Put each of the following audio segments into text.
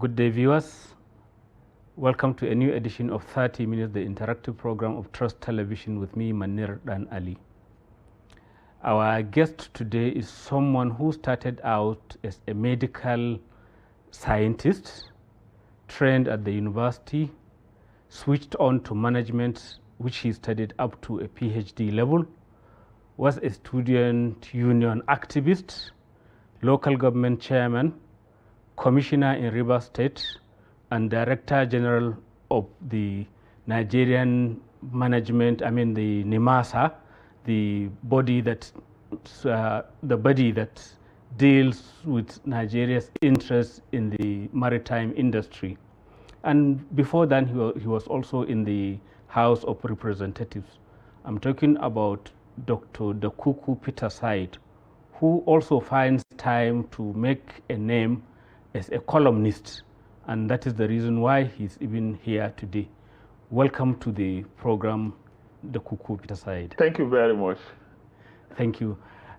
Good day, viewers. Welcome to a new edition of 30 Minutes, the interactive program of Trust Television with me, Manir Dan Ali. Our guest today is someone who started out as a medical scientist, trained at the university, switched on to management, which he studied up to a PhD level, was a student union activist, local government chairman, commissioner in Rivers State, and director general of the Nigerian management, the NIMASA, the body that deals with Nigeria's interests in the maritime industry. And before then, he was also in the House of Representatives. I'm talking about Dr. Dakuku Peterside, who also finds time to make a name as a columnist, and that is the reason why he's even here today. Welcome to the program, Dakuku Peterside. Thank you very much. Thank you.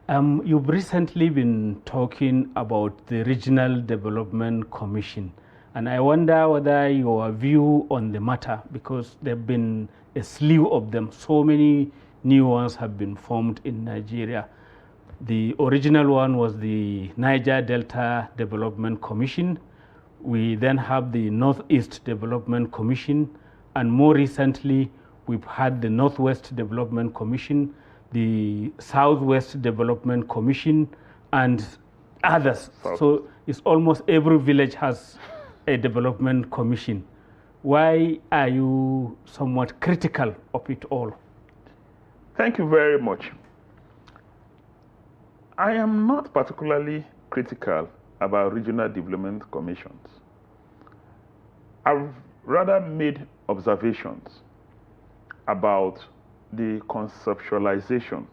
You've recently been talking about the Regional Development Commission, and I wonder whether your view on the matter, because there have been a slew of them, so many new ones have been formed in Nigeria. The original one was the Niger Delta Development Commission. We then have the Northeast Development Commission, and more recently, we've had the Northwest Development Commission, the Southwest Development Commission, and others. So it's almost every village has a development commission. Why are you somewhat critical of it all? Thank you very much. I am not particularly critical about regional development commissions. I've rather made observations about the conceptualization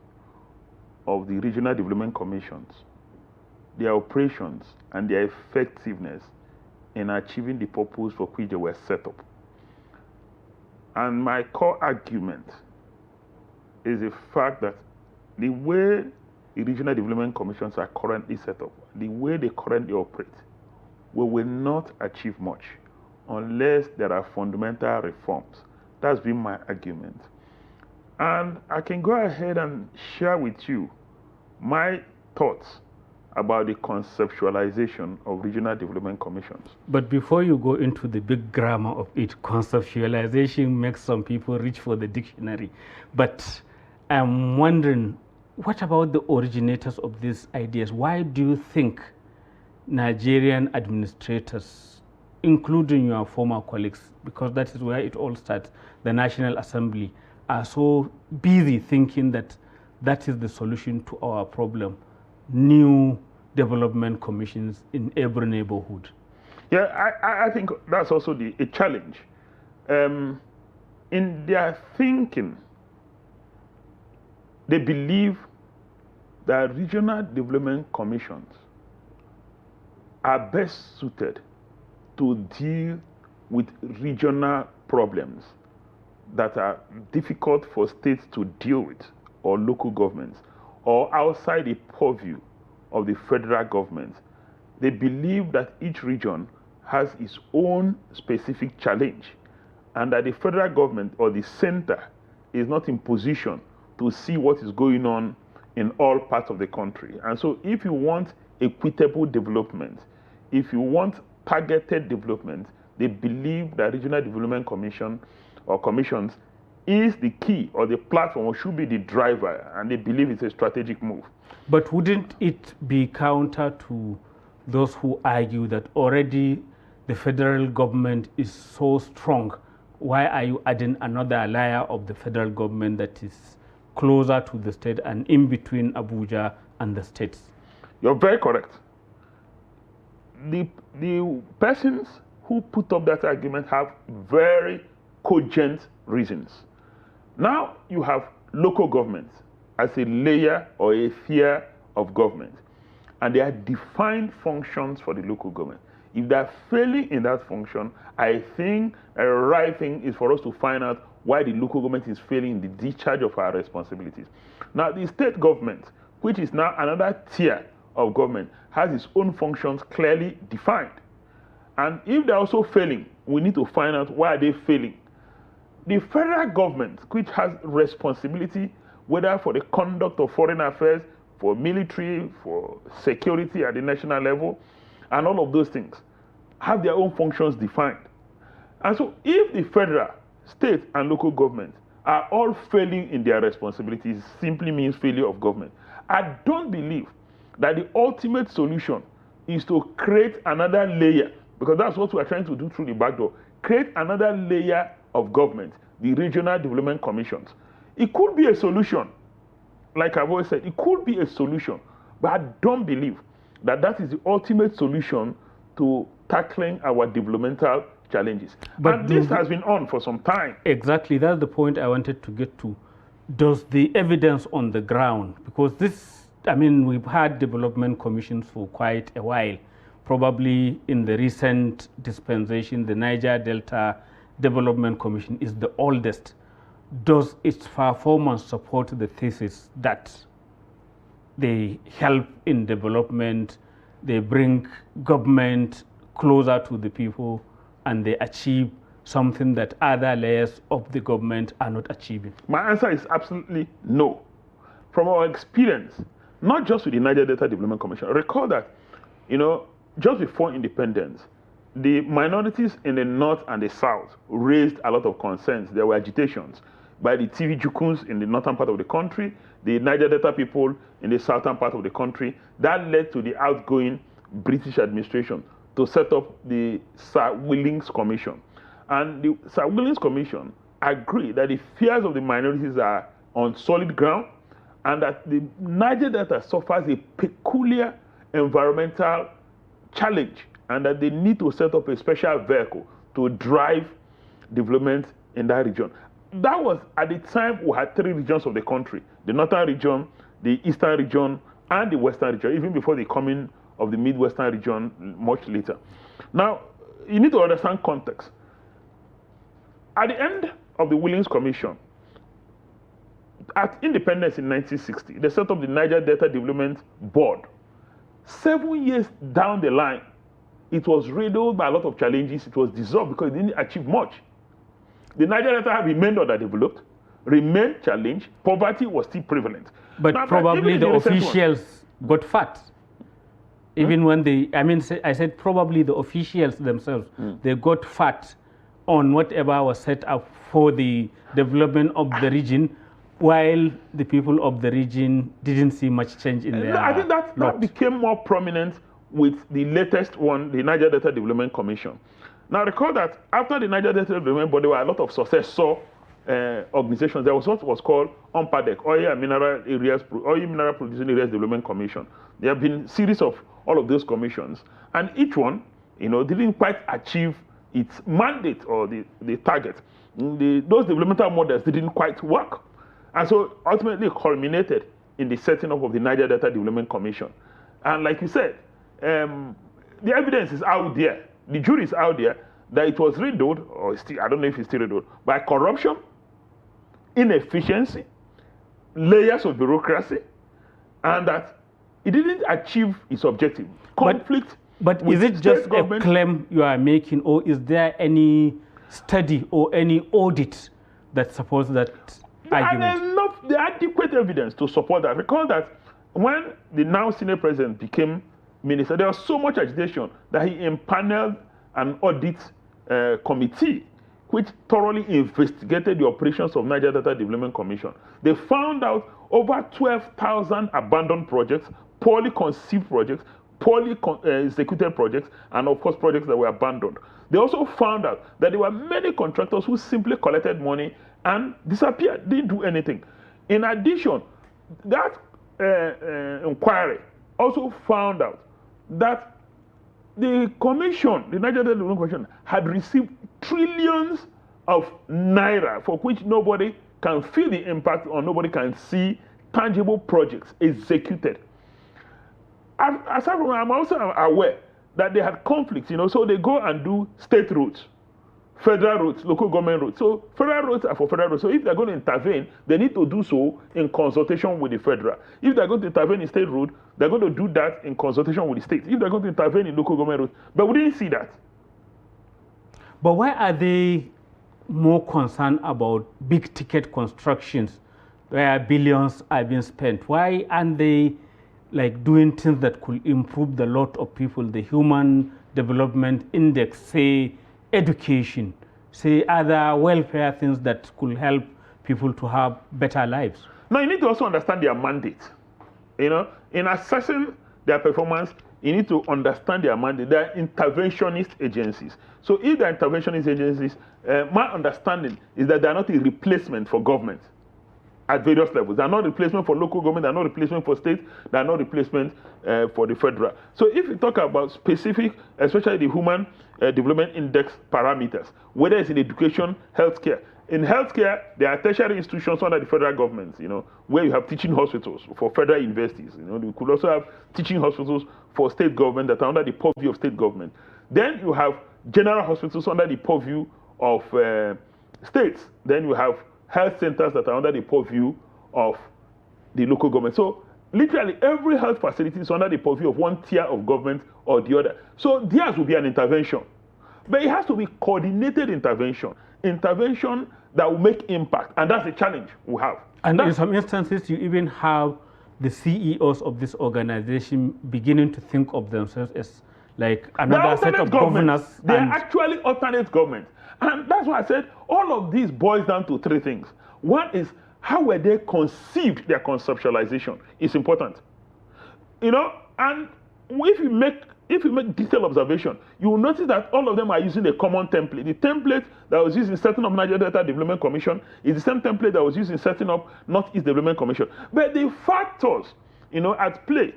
of the regional development commissions, their operations, and their effectiveness in achieving the purpose for which they were set up. And my core argument is the fact that the way the regional development commissions are currently set up, the way they currently operate, we will not achieve much unless there are fundamental reforms. That's been my argument. And I can go ahead and share with you my thoughts about the conceptualization of regional development commissions. But before you go into the big grammar of it, conceptualization makes some people reach for the dictionary. But I'm wondering, what about the originators of these ideas? Why do you think Nigerian administrators, including your former colleagues, because that is where it all starts, the National Assembly, are so busy thinking that that is the solution to our problem? New development commissions in every neighborhood. Yeah, I think that's also a challenge. In their thinking, they believe that regional development commissions are best suited to deal with regional problems that are difficult for states to deal with, or local governments, or outside the purview of the federal government. They believe that each region has its own specific challenge, and that the federal government or the center is not in position to see what is going on in all parts of the country. And so if you want equitable development, if you want targeted development, they believe that regional development commission or commissions is the key, or the platform, or should be the driver, and they believe it's a strategic move. But wouldn't it be counter to those who argue that already the federal government is so strong? Why are you adding another layer of the federal government that is closer to the state and in between Abuja and the states? You're very correct. The persons who put up that argument have very cogent reasons. Now you have local governments as a layer or a tier of government, and there are defined functions for the local government. If they're failing in that function, I think a right thing is for us to find out why the local government is failing in the discharge of our responsibilities. Now, the state government, which is now another tier of government, has its own functions clearly defined. And if they're also failing, we need to find out why are they failing. The federal government, which has responsibility, whether for the conduct of foreign affairs, for military, for security at the national level, and all of those things, have their own functions defined. And so if the federal, state, and local government are all failing in their responsibilities, it simply means failure of government. I don't believe that the ultimate solution is to create another layer, because that's what we're trying to do through the back door, create another layer of government, the Regional Development Commissions. It could be a solution, like I've always said, it could be a solution, but I don't believe that that is the ultimate solution to tackling our developmental challenges. But this has been on for some time. Exactly, that's the point I wanted to get to. Does the evidence on the ground, because this, I mean, we've had development commissions for quite a while. Probably in the recent dispensation, the Niger Delta Development Commission is the oldest. Does its performance support the thesis that they help in development, they bring government closer to the people, and they achieve something that other layers of the government are not achieving? My answer is absolutely no. From our experience, not just with the Niger Delta Development Commission, recall that, just before independence, the minorities in the north and the south raised a lot of concerns. There were agitations by the TV Jukuns in the northern part of the country, the Niger Delta people in the southern part of the country. That led to the outgoing British administration to set up the Sir Willings Commission. And the Sir Willings Commission agreed that the fears of the minorities are on solid ground, and that the Niger Delta suffers a peculiar environmental challenge, and that they need to set up a special vehicle to drive development in that region. That was, at the time, we had three regions of the country: the northern region, the eastern region, and the western region, even before the coming of the midwestern region much later. Now, you need to understand context. At the end of the Willings Commission, at independence in 1960, they set up the Niger Delta Development Board. 7 years down the line, it was riddled by a lot of challenges. It was dissolved because it didn't achieve much. The Niger Delta remained underdeveloped, remained challenged. Poverty was still prevalent. But now, probably the officials got fat. Even when they, I said probably the officials themselves, they got fat on whatever was set up for the development of the region, while the people of the region didn't see much change in their I think that became more prominent with the latest one, the Niger Delta Development Commission. Now recall that after the Niger Delta Development Board, there were a lot of successor organizations. There was what was called OMPADEC, Oil and Mineral Producing Areas Development Commission. There have been a series of all of those commissions, and each one, didn't quite achieve its mandate or the target. Those developmental models didn't quite work. And so ultimately culminated in the setting up of the Niger Delta Development Commission. And like you said, the evidence is out there. The jury is out there that it was riddled, or still, I don't know if it's still riddled, by corruption, inefficiency, layers of bureaucracy, and that it didn't achieve its objective. Conflict. But is it just a claim you are making, or is there any study or any audit that supports that argument? And the adequate evidence to support that. Recall that when the now senior president became minister, there was so much agitation that he empaneled an audit committee which thoroughly investigated the operations of Niger Delta Development Commission. They found out over 12,000 abandoned projects, poorly conceived projects, poorly executed projects, and of course projects that were abandoned. They also found out that there were many contractors who simply collected money and disappeared, didn't do anything. In addition, that inquiry also found out that the commission, the Niger Delta Development Commission, had received trillions of naira for which nobody can feel the impact or nobody can see tangible projects executed. Aside from that, I'm also aware that they had conflicts, so they go and do state roads, federal roads, local government roads. So federal roads are for federal roads. So if they're going to intervene, they need to do so in consultation with the federal. If they're going to intervene in state road, they're going to do that in consultation with the state. If they're going to intervene in local government roads, but we didn't see that. But why are they more concerned about big ticket constructions where billions are being spent? Why aren't they like doing things that could improve the lot of people, the human development index, say education, say other welfare things that could help people to have better lives? Now, you need to also understand their mandate. In assessing their performance, you need to understand their mandate. They are interventionist agencies. So if they're interventionist agencies, my understanding is that they are not a replacement for government at various levels. They are not replacement for local government, they are not replacement for state, they are not replacement for the federal. So if you talk about specific, especially the human development index parameters, whether it's in education, healthcare. In healthcare, there are tertiary institutions under the federal government, where you have teaching hospitals for federal universities. You could also have teaching hospitals for state government that are under the purview of state government. Then you have general hospitals under the purview of states. Then you have health centers that are under the purview of the local government. So literally every health facility is under the purview of one tier of government or the other. So theirs will be an intervention. But it has to be coordinated intervention that will make impact. And that's the challenge we have. And in some instances, you even have the CEOs of this organization beginning to think of themselves as like another set of governors. They are actually alternate government. And that's why I said all of this boils down to three things. One is how were they conceived, their conceptualization is important. And if you make detailed observation, you will notice that all of them are using a common template. The template that was used in setting up Nigeria Delta Development Commission is the same template that was used in setting up Northeast Development Commission. But the factors, at play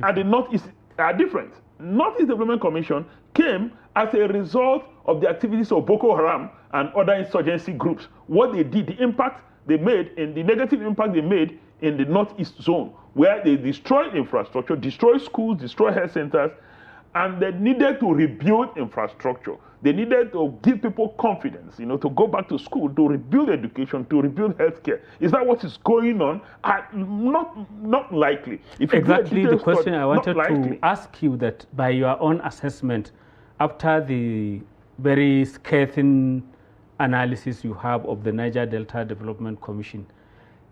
at the Northeast are different. Northeast Development Commission came as a result of the activities of Boko Haram and other insurgency groups. What they did, the impact they made, and the negative impact they made in the Northeast zone, where they destroyed infrastructure, destroyed schools, destroyed health centers, and they needed to rebuild infrastructure. They needed to give people confidence, to go back to school, to rebuild education, to rebuild healthcare. Is that what is going on? Not likely. Exactly the question I wanted to ask you, that by your own assessment, after the very scathing analysis you have of the Niger Delta Development Commission,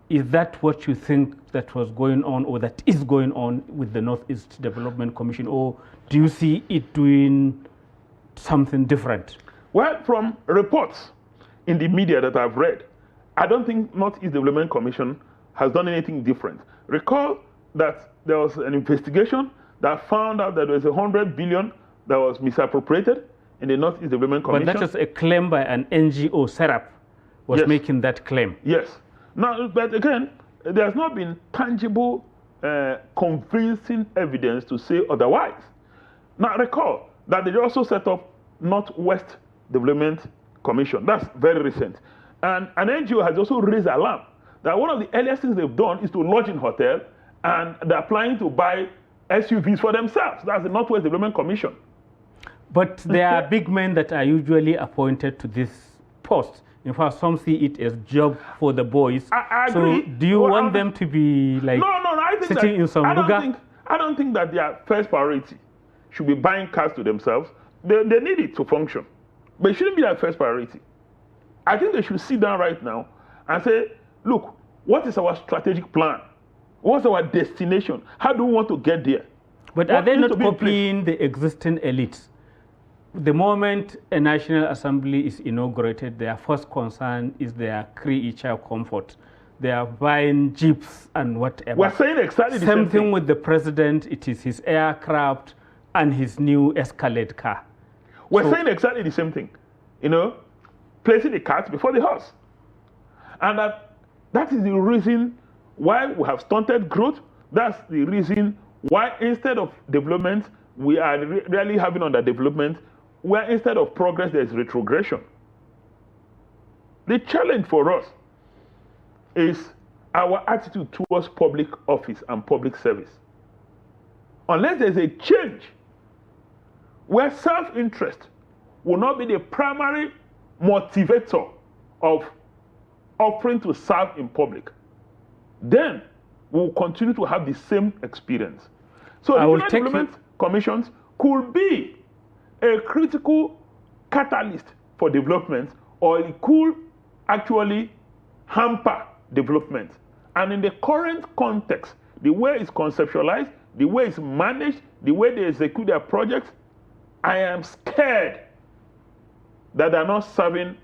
is that what you think that was going on or that is going on with the Northeast Development Commission, or do you see it doing something different? Well, from reports in the media that I've read, I don't think Northeast Development Commission has done anything different. Recall that there was an investigation that found out that there was 100 billion that was misappropriated in the Northeast Development Commission. But that is a claim by an NGO, SERAP, was making that claim. Yes. Now, but again, there has not been tangible, convincing evidence to say otherwise. Now, recall that they also set up Northwest Development Commission. That's very recent. And an NGO has also raised alarm that one of the earliest things they've done is to lodge in hotel, and they're planning to buy SUVs for themselves. That's the Northwest Development Commission. But there are big men that are usually appointed to this post. In fact, some see it as job for the boys. I agree. So do you want them to be like sitting in some buga? I don't think that their first priority should be buying cars to themselves. They need it to function. But it shouldn't be their first priority. I think they should sit down right now and say, look, what is our strategic plan? What's our destination? How do we want to get there? But are they not copying the existing elites? The moment a National Assembly is inaugurated, their first concern is their creature comfort. They are buying jeeps and whatever. We're saying exactly the same thing with the president. It is his aircraft and his new Escalade car. We're saying exactly the same thing. Placing the cart before the horse. And that is the reason why we have stunted growth. That's the reason why instead of development, we are really having underdevelopment, where instead of progress, there's retrogression. The challenge for us is our attitude towards public office and public service. Unless there's a change where self-interest will not be the primary motivator of offering to serve in public, then we'll continue to have the same experience. So the development commissions could be a critical catalyst for development, or it could actually hamper development. And in the current context, the way it's conceptualized, the way it's managed, the way they execute their projects, I am scared that they're not serving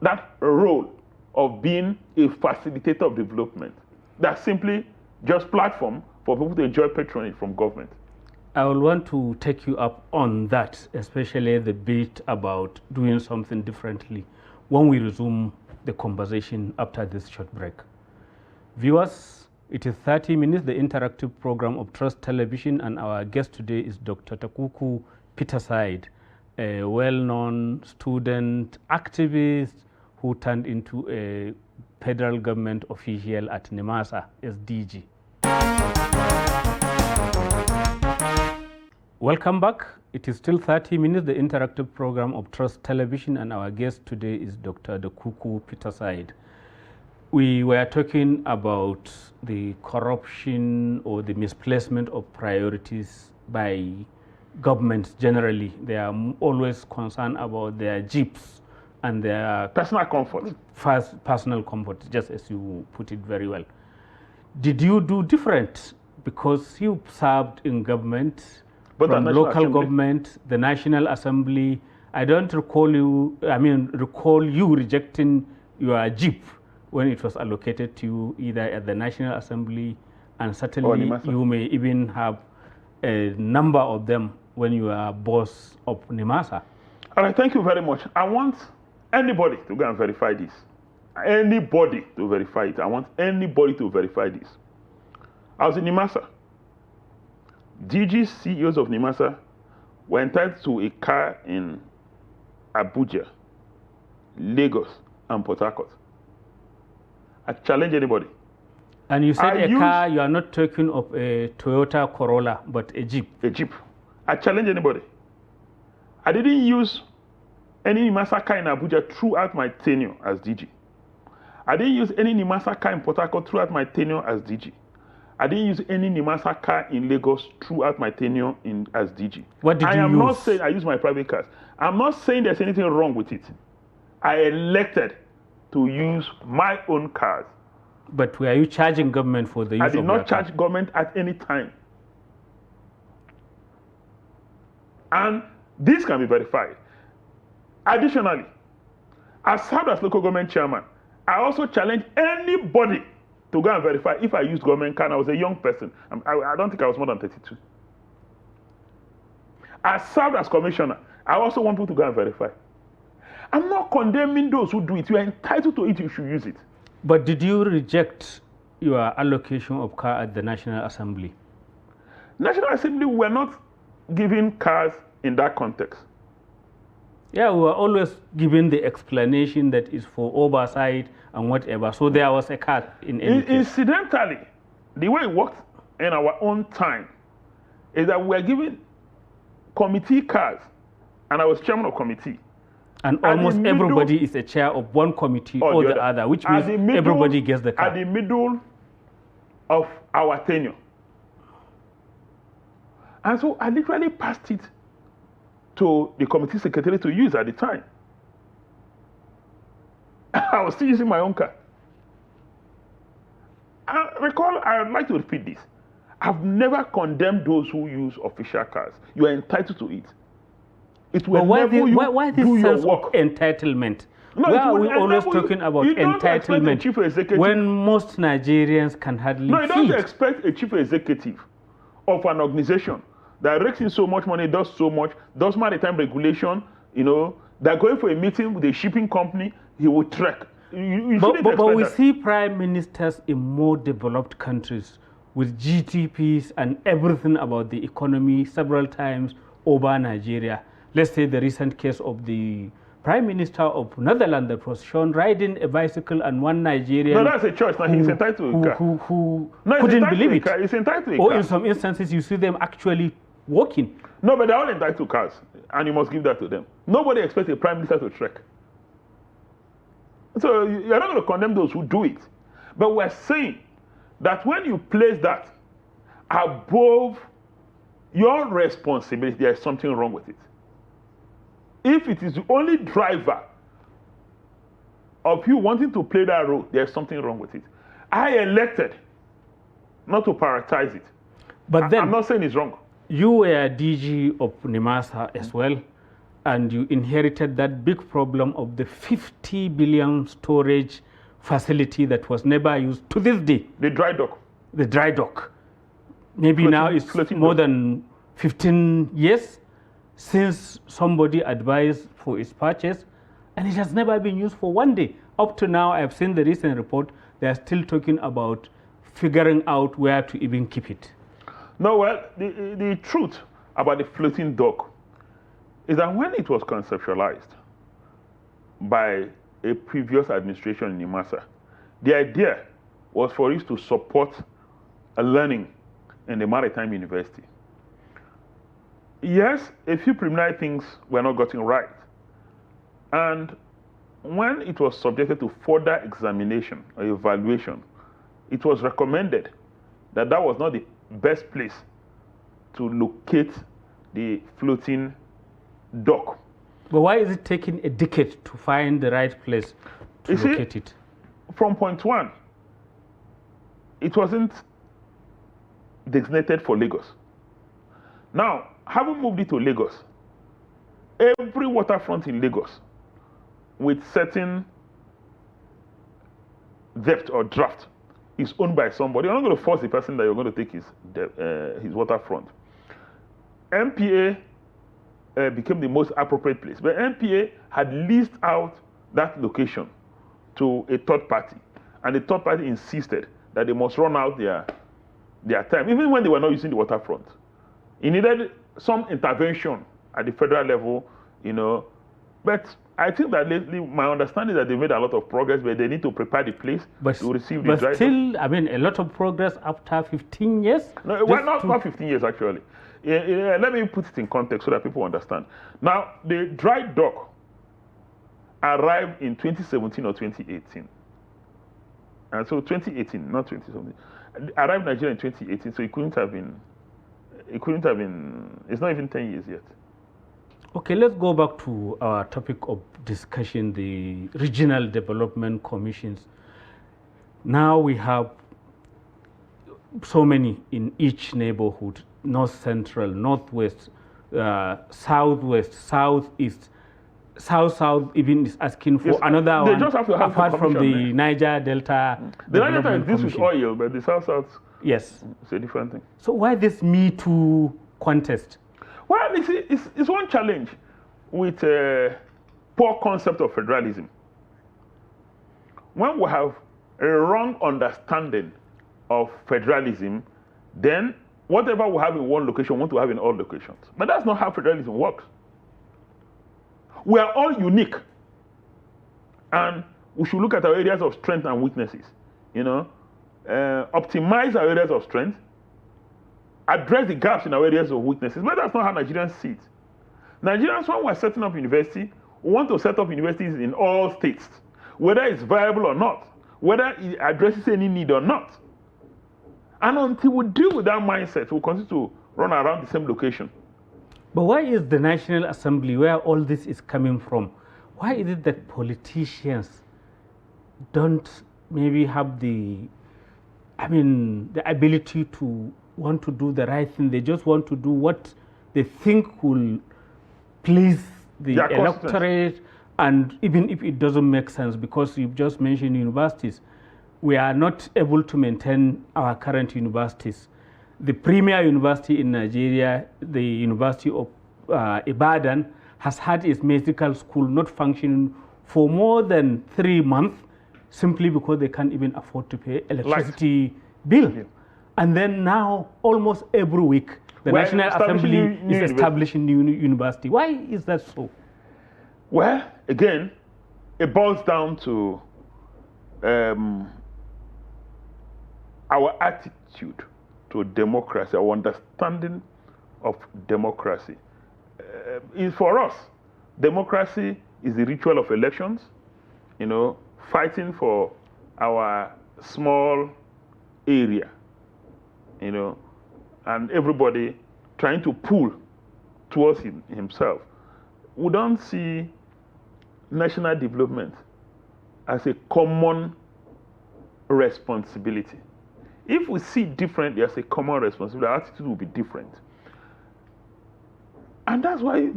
that role of being a facilitator of development. That's simply just platform for people to enjoy patronage from government. I will want to take you up on that, especially the bit about doing something differently, when we resume the conversation after this short break. Viewers, it is 30 Minutes, the interactive program of Trust Television, and our guest today is Dr. Dakuku Peterside, a well-known student activist who turned into a federal government official at NIMASA as DG. Welcome back. It is still 30 Minutes, the interactive program of Trust Television, and our guest today is Dr. Dakuku Peterside. We were talking about the corruption or the misplacement of priorities by governments generally. They are always concerned about their jeeps and their personal comfort. Personal comfort, just as you put it very well. Did you do different? Because you served in government, but from local government, the National Assembly. I don't recall you, recall you rejecting your jeep when it was allocated to you either at the National Assembly, and certainly you may even have a number of them when you are boss of NIMASA. All right, thank you very much. I want anybody to go and verify this. Anybody to verify it. I want anybody to verify this. I was in NIMASA. DG CEOs of NIMASA were entitled to a car in Abuja, Lagos, and Port Harcourt. I challenge anybody. And you said car, you are not talking of a Toyota Corolla, but a Jeep. A Jeep. I challenge anybody. I didn't use any NIMASA car in Abuja throughout my tenure as DG. I didn't use any NIMASA car in Port Harcourt throughout my tenure as DG. I didn't use any NIMASA car in Lagos throughout my tenure as DG. What did you use? I am not saying I use my private cars. I'm not saying there's anything wrong with it. I elected to use my own cars. But were you charging government for the use of your car? I did not charge government at any time. And this can be verified. Additionally, as served as local government chairman, I also challenge anybody to go and verify if I used government car. I was a young person. I don't think I was more than 32. I served as commissioner. I also want people to go and verify. I'm not condemning those who do it. You are entitled to it. You should use it. But did you reject your allocation of car at the National Assembly? National Assembly were not giving cars in that context. Yeah, we were always given the explanation that is for oversight and whatever. So there was a car in any case. Incidentally, the way it worked in our own time is that we were given committee cars, and I was chairman of committee. And almost everybody is a chair of one committee or the other, which means everybody gets the car. At the middle of our tenure. And so I literally passed it to the committee secretary to use at the time. I was still using my own car. I recall, I would like to repeat this. I've never condemned those who use official cars. You are entitled to it. It will why enable you why this do sense your work. of entitlement? No, why are we always talking about entitlement when most Nigerians can hardly No, you don't feed? expect a chief executive of an organization that rakes in so much money, does so much, does maritime regulation, they're going for a meeting with a shipping company, he will trek. But we see prime ministers in more developed countries with GDPs and everything about the economy several times over Nigeria. Let's say the recent case of the Prime Minister of Netherlands that was shown riding a bicycle and one Nigerian. No, that's a choice. Now he's entitled to a car. Who couldn't believe it. He's entitled to a or car. In some instances, you see them actually walking. No, but they're all entitled to cars, and you must give that to them. Nobody expects a Prime Minister to trek. So you're not going to condemn those who do it. But we're saying that when you place that above your responsibility, there's something wrong with it. If it is the only driver of you wanting to play that role, there's something wrong with it. I elected not to prioritize it. But then, I'm not saying it's wrong. You were DG of NIMASA as well, and you inherited that big problem of the 50 billion storage facility that was never used to this day. The dry dock. The dry dock. Maybe now it's more than 15 years since somebody advised for its purchase, and it has never been used for one day. Up to now, I've seen the recent report, they are still talking about figuring out where to even keep it. No, well, the truth about the floating dock is that when it was conceptualized by a previous administration in NIMASA, the idea was for it to support a learning in the Maritime University. Yes, a few preliminary things were not gotten right. And when it was subjected to further examination or evaluation, it was recommended that that was not the best place to locate the floating dock. But why is it taking a decade to find the right place to locate it? From point one, it wasn't designated for Lagos. Now, having moved it to Lagos, every waterfront in Lagos with certain depth or draft is owned by somebody. You're not going to force the person that you're going to take his waterfront. MPA became the most appropriate place, but MPA had leased out that location to a third party, and the third party insisted that they must run out their time, even when they were not using the waterfront. It needed some intervention at the federal level, but I think that lately, my understanding is that they made a lot of progress, but they need to prepare the place to receive the dry dock. But still, I mean, a lot of progress after 15 years? No, well, not 15 years, actually. Let me put it in context so that people understand. Now, the dry dock arrived in 2017 or 2018. And so 2018, not 2017. Arrived in Nigeria in 2018, so it couldn't have been, it's not even 10 years yet. Okay, let's go back to our topic of discussion, the regional development commissions. Now we have so many in each neighborhood: North Central, Northwest, Southwest, Southeast, South even is asking for another one, just have to have apart from the Niger Delta. The Niger Delta is this with oil, but the South, yes, it's a different thing. So why this Me Too contest? Well, it's one challenge with a poor concept of federalism. When we have a wrong understanding of federalism, then whatever we have in one location, we want to have in all locations. But that's not how federalism works. We are all unique, and we should look at our areas of strength and weaknesses. Optimize our areas of strength, address the gaps in our areas of weaknesses. But that's not how Nigerians see it. Nigerians, when we're setting up university, we want to set up universities in all states, whether it's viable or not, whether it addresses any need or not. And until we deal with that mindset, we'll continue to run around the same location. But why is the National Assembly, where all this is coming from, why is it that politicians don't maybe have the ability to want to do the right thing? They just want to do what they think will please the electorate, and even if it doesn't make sense, because you've just mentioned universities, we are not able to maintain our current universities. The premier university in Nigeria, the University of Ibadan, has had its medical school not functioning for more than 3 months, simply because they can't even afford to pay electricity bill. Yeah. And then now, almost every week, the National Assembly is establishing new university. Why is that so? Well, again, it boils down to our attitude to democracy, our understanding of democracy. For us, democracy is the ritual of elections, fighting for our small area, and everybody trying to pull towards himself. we don't see national development as a common responsibility. If we see it differently as a common responsibility, our attitude will be different. And that's why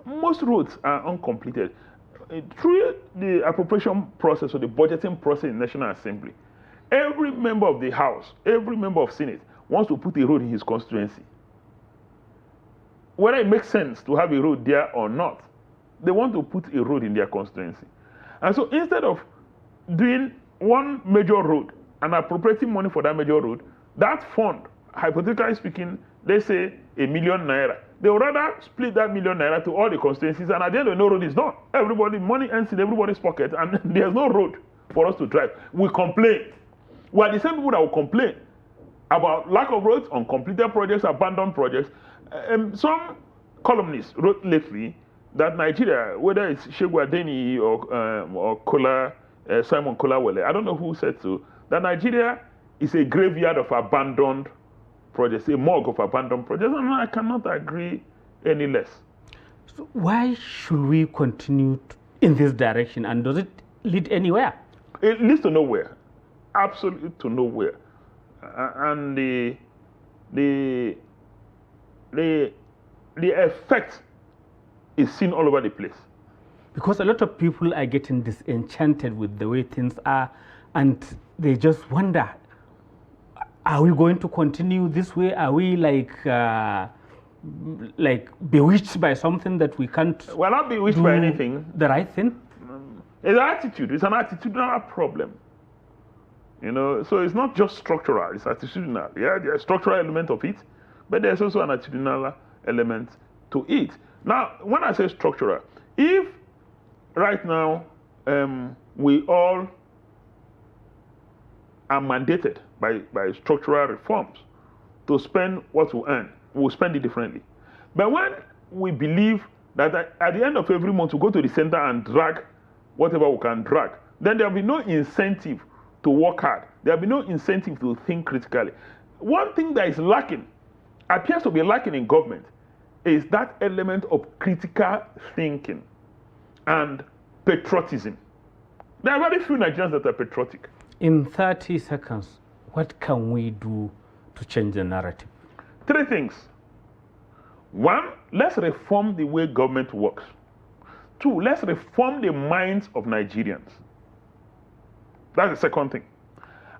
most roads are uncompleted. Through the appropriation process or the budgeting process in National Assembly, every member of the House, every member of Senate wants to put a road in his constituency. Whether it makes sense to have a road there or not, they want to put a road in their constituency. And so instead of doing one major road and appropriating money for that major road, that fund, hypothetically speaking, they say ₦1 million, they would rather split that ₦1 million to all the constituencies, and at the end of no road is done. Everybody, money ends in everybody's pocket, and there's no road for us to drive. We complain. We are the same people that will complain about lack of roads, uncompleted projects, abandoned projects. Some columnists wrote lately that Nigeria, whether it's Shehu Adeni or Simon Kolawole, I don't know who said so, that Nigeria is a graveyard of abandoned projects, a morgue of abandoned projects, and I cannot agree any less. So why should we continue in this direction, and does it lead anywhere? It leads to nowhere, absolutely to nowhere. And the effect is seen all over the place. Because a lot of people are getting disenchanted with the way things are, and they just wonder, are we going to continue this way? Are we like bewitched by something that we can't? We're not bewitched by anything. The right thing? It's an attitude. It's an attitudinal problem. You know, so it's not just structural, it's attitudinal. Yeah, there's a structural element of it, but there's also an attitudinal element to it. Now, when I say structural, if right now we all are mandated by structural reforms to spend what we earn, we'll spend it differently. But when we believe that at the end of every month we go to the center and drag whatever we can drag, then there'll be no incentive to work hard. There'll be no incentive to think critically. One thing that is lacking, appears to be lacking in government, is that element of critical thinking and patriotism. There are very few Nigerians that are patriotic. In 30 seconds, what can we do to change the narrative? 3 things. 1, let's reform the way government works. 2, let's reform the minds of Nigerians. That's the second thing.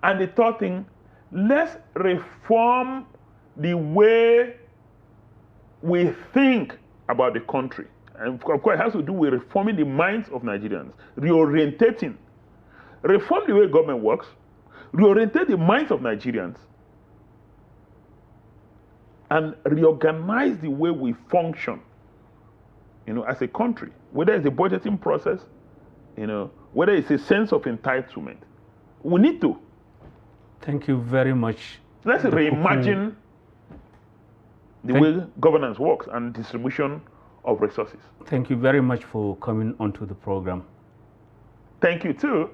And the third thing, let's reform the way we think about the country. And of course, it has to do with reforming the minds of Nigerians, reorientating. Reform the way government works, reorientate the minds of Nigerians, and reorganize the way we function, you know, as a country. Whether it's a budgeting process, you know, whether it's a sense of entitlement. We need to. Thank you very much. Let's reimagine the way governance works and distribution of resources. Thank you very much for coming onto the program. Thank you too.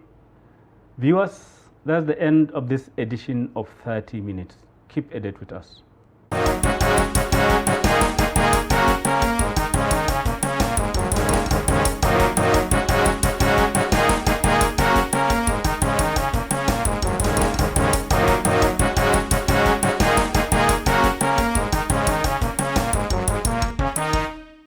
Viewers, that's the end of this edition of 30 Minutes. Keep it with us.